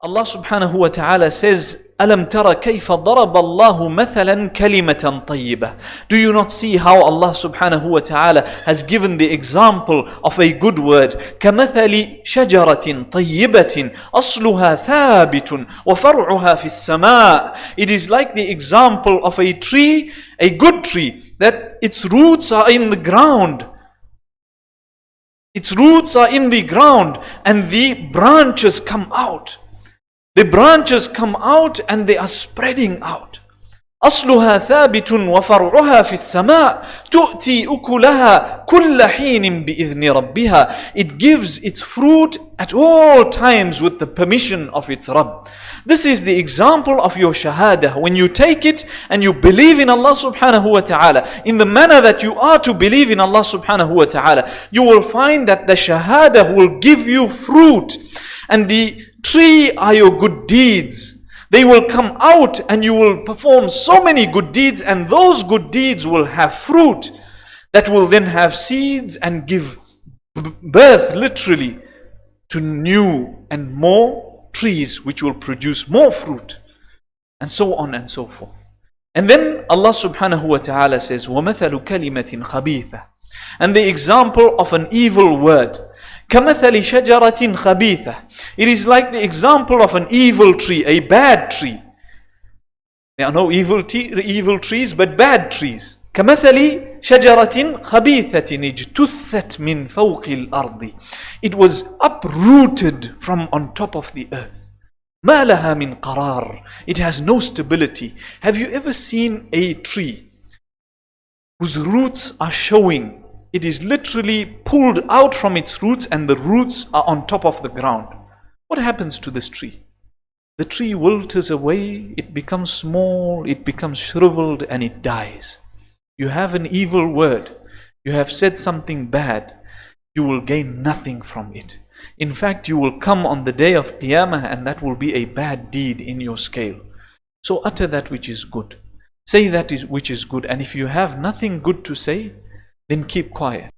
Allah subhanahu wa ta'ala says, أَلَمْ تَرَ كَيْفَ ضَرَبَ اللَّهُ مَثَلًا كَلِمَةً طَيِّبَةً. Do you not see how Allah subhanahu wa ta'ala has given the example of a good word? كَمَثَلِ شَجَرَةٍ طَيِّبَةٍ أَصْلُهَا ثَابِتٌ وَفَرْعُهَا فِي السَّمَاءِ. It is like the example of a tree, a good tree, that its roots are in the ground. Its roots are in the ground and the branches come out. The branches come out and they are spreading out. أصلها ثابت وفرعها في السماء تؤتي أكلها كل حين بإذن ربها. It gives its fruit at all times with the permission of its Rabb. This is the example of your shahada. When you take it and you believe in Allah subhanahu wa ta'ala in the manner that you are to believe in Allah subhanahu wa ta'ala, you will find that the shahada will give you fruit, and the tree are your good deeds. They will come out and you will perform so many good deeds, and those good deeds will have fruit that will then have seeds and give birth literally to new and more trees which will produce more fruit, and so on and so forth. And then Allah subhanahu wa ta'ala says, وَمَثَلُ كَلِمَةٍ خَبِيثَةٍ. And the example of an evil word, كَمَثَلِ شَجَرَةٍ خَبِيثَةٍ. It is like the example of an evil tree, a bad tree. There are no evil trees, but bad trees. كَمَثَلِ شَجَرَةٍ خَبِيثَةٍ اجْتُثَّتْ مِنْ فَوْقِ الْأَرْضِ. It was uprooted from on top of the earth. مَا لَهَا مِنْ قَرَارٍ. It has no stability. Have you ever seen a tree whose roots are showing? It is literally pulled out from its roots and the roots are on top of the ground. What happens to this tree? The tree wilts away, it becomes small, it becomes shriveled, and it dies. You have an evil word, you have said something bad, you will gain nothing from it. In fact, you will come on the day of Qiyamah and that will be a bad deed in your scale. So utter that which is good. Say that which is good, and if you have nothing good to say, then keep quiet.